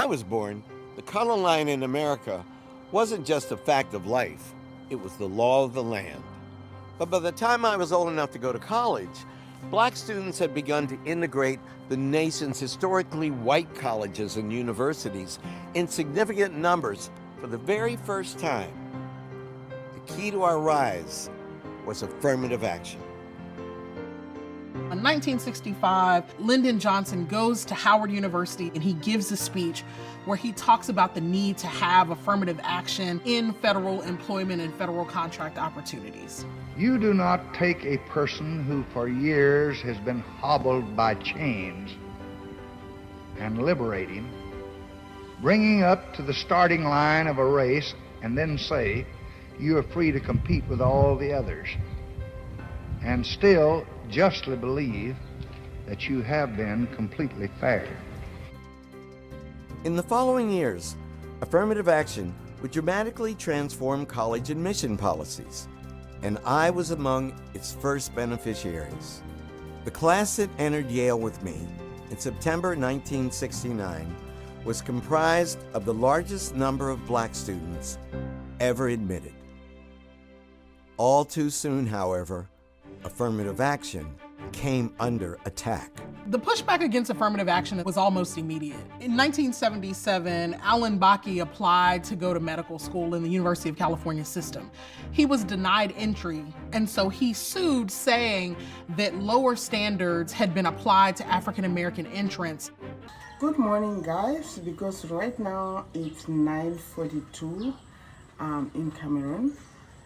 I was born, the color line in America wasn't just a fact of life, it was the law of the land. But by the time I was old enough to go to college, black students had begun to integrate the nation's historically white colleges and universities in significant numbers for the very first time. The key to our rise was affirmative action. In 1965, Lyndon Johnson goes to Howard University and he gives a speech where he talks about the need to have affirmative action in federal employment and federal contract opportunities. You do not take a person who for years has been hobbled by chains and liberate him, bringing up to the starting line of a race, and then say, you are free to compete with all the others, and still justly believe that you have been completely fair. In the following years, affirmative action would dramatically transform college admission policies, and I was among its first beneficiaries. The class that entered Yale with me in September 1969 was comprised of the largest number of black students ever admitted. All too soon, however, affirmative action came under attack. The pushback against affirmative action was almost immediate. In 1977, Alan Bakke applied to go to medical school in the University of California system. He was denied entry, and so he sued, saying that lower standards had been applied to African American entrants. Good morning, guys, because right now it's 9:42 in Cameroon.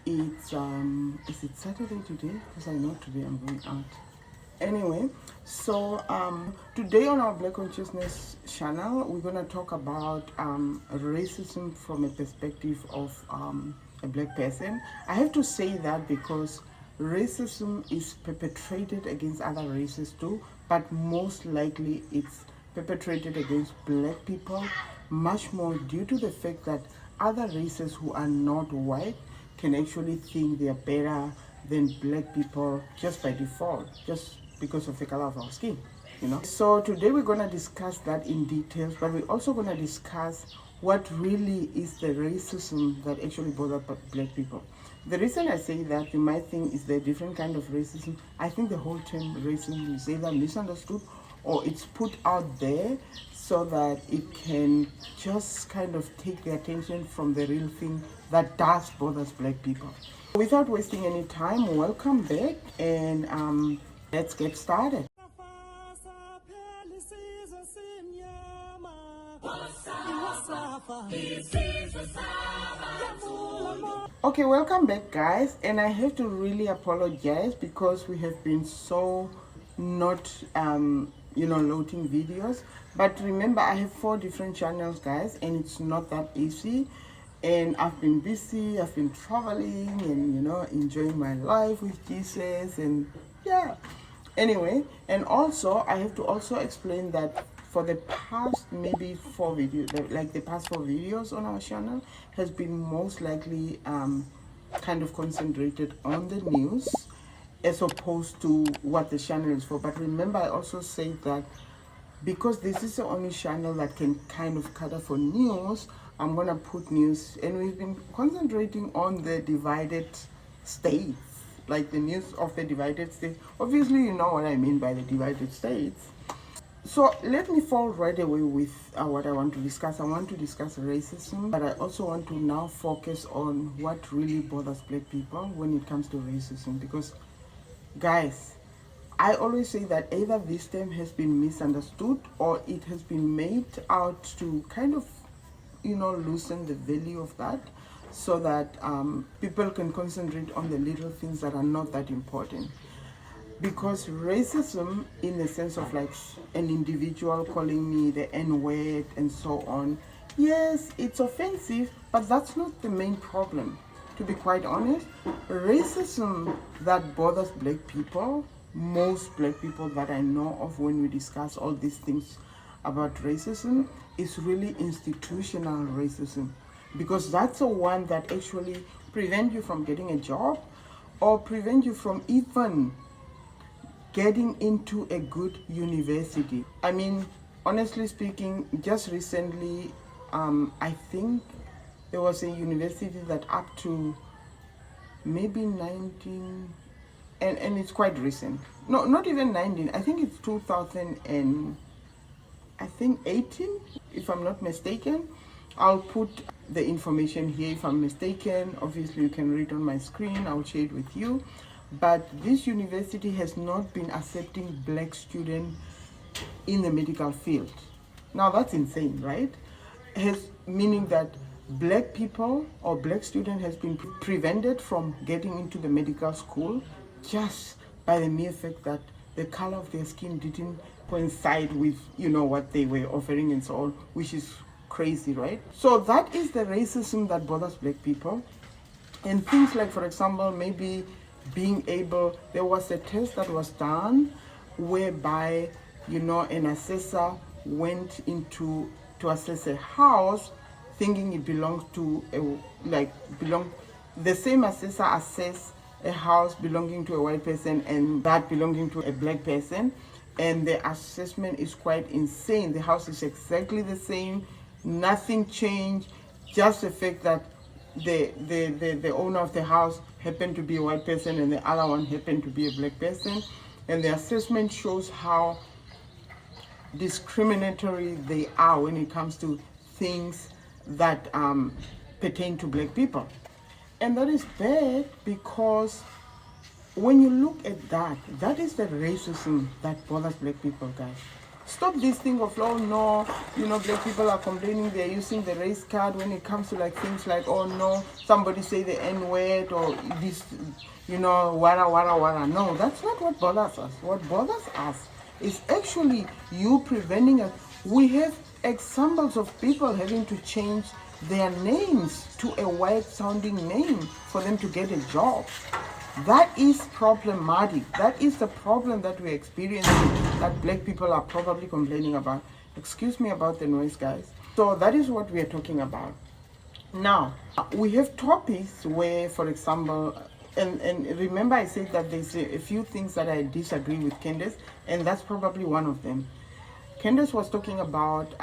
It's is it Saturday today? Because I know today I'm going out. Anyway, so today on our Black Consciousness channel, we're gonna talk about racism from a perspective of a black person. I have to say that because racism is perpetrated against other races too, but most likely it's perpetrated against black people, much more due to the fact that other races who are not white can actually think they are better than black people just by default, just because of the color of our skin, you know. So today we're gonna discuss that in details, but we're also gonna discuss what really is the racism that actually bothers black people. The reason I say that, you might think is the different kind of racism. I think the whole term racism is either misunderstood or it's put out there so that it can just kind of take the attention from the real thing that does bother black people. Without wasting any time, welcome back, and let's get started. Okay, welcome back, guys, and I have to really apologize because we have been so not loading videos. But remember, I have 4 different channels, guys, and it's not that easy. And I've been busy, I've been traveling and, enjoying my life with Jesus, and yeah. Anyway, and also, I have to also explain that for the past maybe 4 videos, like the past 4 videos on our channel has been most likely kind of concentrated on the news as opposed to what the channel is for. But remember, I also say that because this is the only channel that can kind of cater for news, I'm gonna put news, and we've been concentrating on the divided states, like the news of the divided states. Obviously, you know what I mean by the divided states. So let me fall right away with what I want to discuss. I want to discuss racism, but I also want to now focus on what really bothers black people when it comes to racism. Because, guys, I always say that either this term has been misunderstood or it has been made out to kind of, loosen the value of that, so that people can concentrate on the little things that are not that important. Because racism, in the sense of like an individual calling me the N-word and so on, yes, it's offensive, but that's not the main problem. To be quite honest, racism that bothers black people, most black people that I know of when we discuss all these things about racism, is really institutional racism. Because that's the one that actually prevent you from getting a job or prevent you from even getting into a good university. I mean, honestly speaking, just recently, I think there was a university that up to maybe 19, and it's quite recent. No, not even 19. I think it's 2000 and I think 18, if I'm not mistaken. I'll put the information here if I'm mistaken. Obviously, you can read on my screen. I'll share it with you. But this university has not been accepting black students in the medical field. Now that's insane, right? Meaning that black people or black student has been prevented from getting into the medical school just by the mere fact that the color of their skin didn't coincide with, you know, what they were offering and so on, which is crazy, right? So that is the racism that bothers black people. And things like, for example, maybe being able, there was a test that was done whereby, you know, an assessor went into to assess a house thinking it belongs to the same assessor assessed a house belonging to a white person and that belonging to a black person, and the assessment is quite insane. The house is exactly the same, nothing changed, just the fact that the owner of the house happened to be a white person and the other one happened to be a black person, and the assessment shows how discriminatory they are when it comes to things that pertain to black people. And that is bad because when you look at that, that is the racism that bothers black people, guys. Stop this thing of, oh no, you know, black people are complaining they're using the race card when it comes to like things like, oh no, somebody say the N-word or this, you know, wara, wara, wara. No, that's not what bothers us. What bothers us is actually you preventing us. We have examples of people having to change their names to a white sounding name for them to get a job. That is problematic. That is the problem that we're experiencing, that black people are probably complaining about. Excuse me about the noise, guys. So that is what we are talking about. Now, we have topics where, for example, and remember I said that there's a few things that I disagree with Candace, and that's probably one of them. Candace was talking about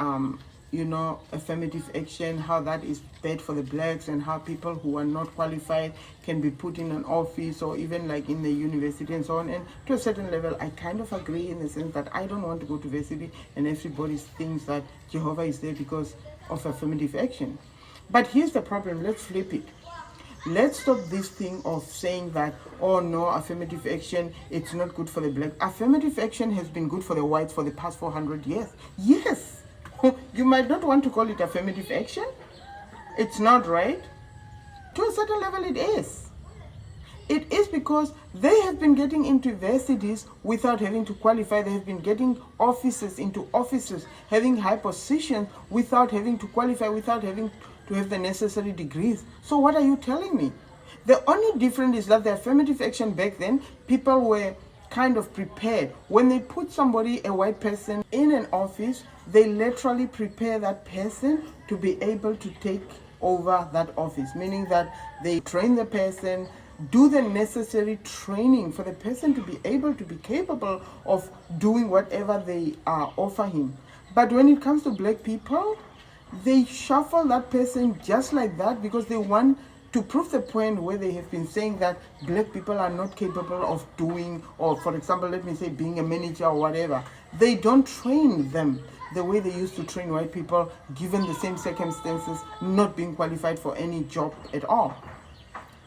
you know, affirmative action, how that is bad for the blacks and how people who are not qualified can be put in an office or even like in the university and so on. And to a certain level, I kind of agree in the sense that I don't want to go to university and everybody thinks that Jehovah is there because of affirmative action. But here's the problem, let's flip it. Let's stop this thing of saying that, oh no, affirmative action, it's not good for the black. Affirmative action has been good for the whites for the past 400 years. Yes. You might not want to call it affirmative action. It's not, right? To a certain level it is. It is because they have been getting into universities without having to qualify. They have been getting offices into offices, having high positions without having to qualify, without having to have the necessary degrees. So what are you telling me? The only difference is that the affirmative action back then, people were kind of prepared. When they put somebody, a white person, in an office, they literally prepare that person to be able to take over that office, meaning that they train the person, do the necessary training for the person to be able to be capable of doing whatever they offer him. But when it comes to black people, they shuffle that person just like that because they want to prove the point where they have been saying that black people are not capable of doing, or for example, let me say being a manager or whatever. They don't train them the way they used to train white people, given the same circumstances, not being qualified for any job at all.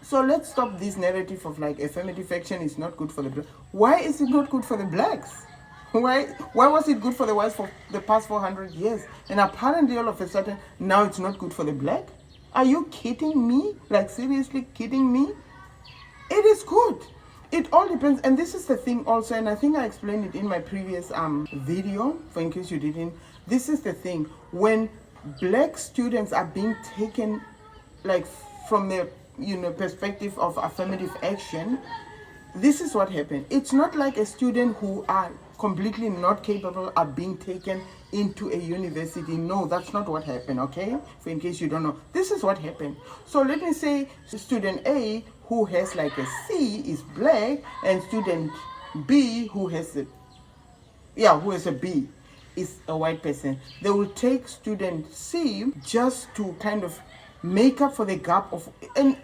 So let's stop this narrative of like affirmative action is not good for the black. Why is it not good for the blacks? Why was it good for the whites for the past 400 years? And apparently all of a sudden, now it's not good for the black? Are you kidding me? Like seriously kidding me? It is good. It all depends. And this is the thing also, and I think I explained it in my previous video, for in case you didn't. This is the thing. When black students are being taken like from the perspective of affirmative action, this is what happened. It's not like a student who are completely not capable of being taken into a university. No, that's not what happened, okay? For in case you don't know, this is what happened. So let me say student A who has like a C is black, and student B who has a B. is a white person. They will take student C just to kind of make up for the gap of, and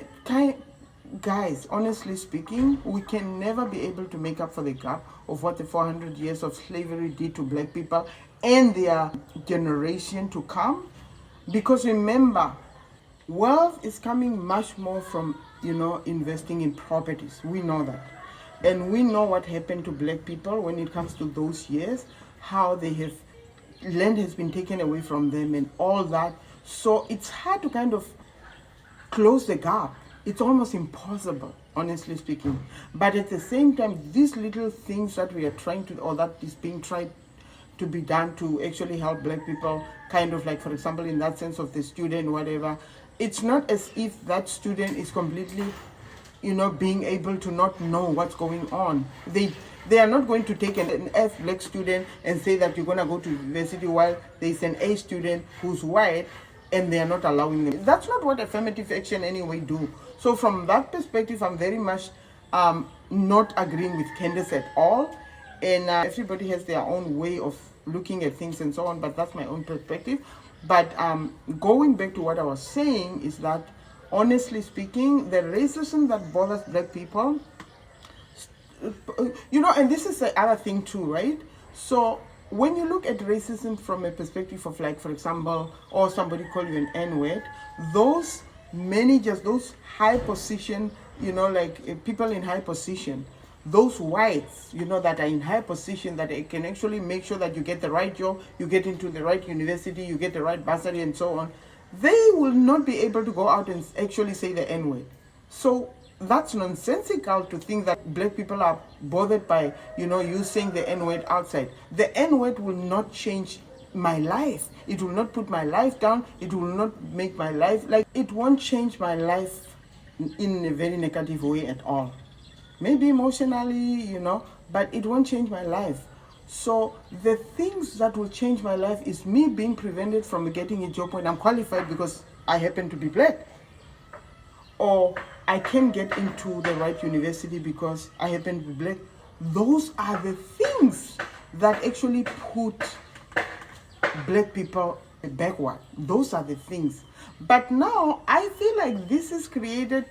guys, honestly speaking, we can never be able to make up for the gap of what the 400 years of slavery did to black people and their generation to come. Because remember, wealth is coming much more from, investing in properties. We know that. And we know what happened to black people when it comes to those years, how they have, land has been taken away from them and all that. So it's hard to kind of close the gap. It's almost impossible, honestly speaking. But at the same time, these little things that we are trying to, or that is being tried to be done to actually help black people, kind of like, for example, in that sense of the student, whatever, it's not as if that student is completely, being able to not know what's going on. They are not going to take an F black student and say that you're going to go to university while there's an A student who's white and they are not allowing them. That's not what affirmative action anyway do. So from that perspective, I'm very much not agreeing with Candace at all. And everybody has their own way of looking at things and so on, but that's my own perspective. But going back to what I was saying is that, honestly speaking, the racism that bothers black people, and this is the other thing too, right? So when you look at racism from a perspective of, like, for example, or somebody call you an N-word, those managers, those high position, people in high position, those whites, that are in high position, that can actually make sure that you get the right job, you get into the right university, you get the right bursary and so on, they will not be able to go out and actually say the N-word. So that's nonsensical to think that black people are bothered by, you saying the N-word outside. The N-word will not change my life. It will not put my life down. It will not make my life, it won't change my life in a very negative way at all. Maybe emotionally, but it won't change my life. So the things that will change my life is me being prevented from getting a job when I'm qualified because I happen to be black. Or I can get into the right university because I happen to be black. Those are the things that actually put black people backward. Those are the things. But now I feel like this is created,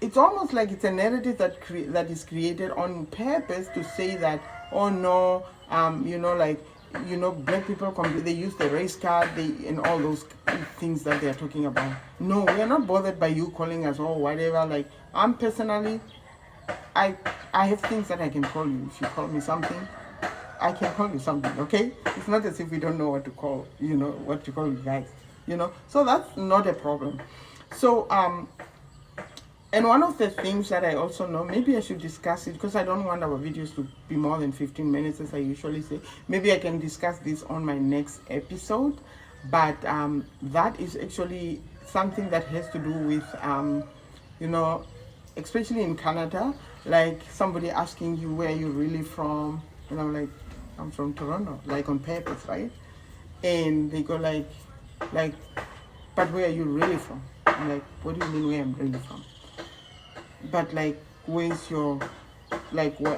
it's almost like it's a narrative that is created on purpose to say that, oh no, black people, they use the race card, and all those things that they're talking about. No, we're not bothered by you calling us or whatever. I'm personally, I have things that I can call you. If you call me something, I can call you something, okay? It's not as if we don't know what to call, what to call you guys, So that's not a problem. So, and one of the things that I also know, maybe I should discuss it because I don't want our videos to be more than 15 minutes as I usually say. Maybe I can discuss this on my next episode. But that is actually something that has to do with, especially in Canada, like somebody asking you where you're really from. And I'm like, I'm from Toronto, like on purpose, right? And they go like, but where are you really from? I'm like, what do you mean where I'm really from? But where's your,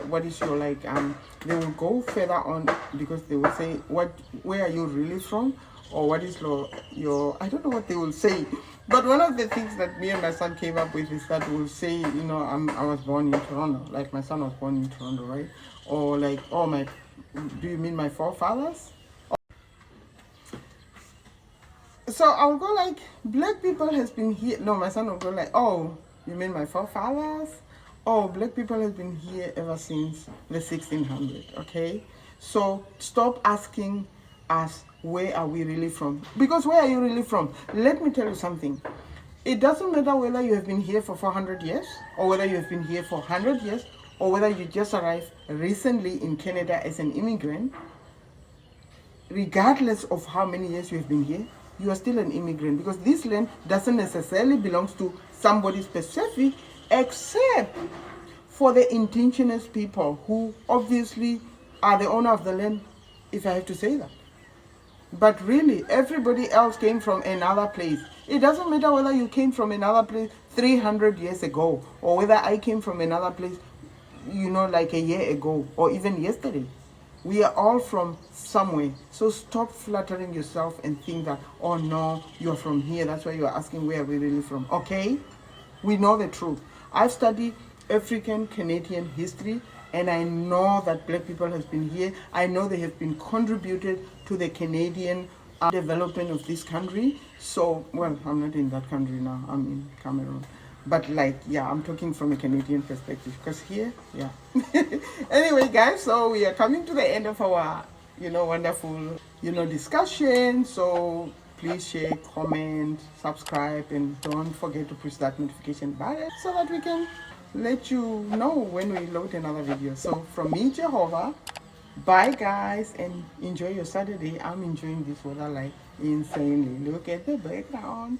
what is your, they will go further on because they will say, where are you really from? Or what is your, I don't know what they will say. But one of the things that me and my son came up with is that we'll say, I was born in Toronto. Like my son was born in Toronto, right? Or do you mean my forefathers? So I'll go black people has been here. No, my son will go oh, you mean my forefathers? Oh, black people have been here ever since the 1600s, okay? So stop asking us, where are we really from? Because where are you really from? Let me tell you something. It doesn't matter whether you have been here for 400 years, or whether you have been here for 100 years, or whether you just arrived recently in Canada as an immigrant. Regardless of how many years you have been here, you are still an immigrant because this land doesn't necessarily belong to somebody specific, except for the indigenous people who obviously are the owner of the land, if I have to say that. But really, everybody else came from another place. It doesn't matter whether you came from another place 300 years ago, or whether I came from another place, a year ago, or even yesterday. We are all from somewhere. So stop flattering yourself and think that, oh no, you're from here. That's why you're asking where are we really from. Okay? We know the truth. I've studied African Canadian history, and I know that black people have been here. I know they have been contributed to the Canadian development of this country. So, well, I'm not in that country now. I'm in Cameroon. But like, yeah, I'm talking from a Canadian perspective, because here, yeah. Anyway, guys, so we are coming to the end of our, wonderful, discussion. So please share, comment, subscribe, and don't forget to push that notification button so that we can let you know when we load another video. So from me, Jehovah, bye guys, and enjoy your Saturday. I'm enjoying this weather like insanely. Look at the background.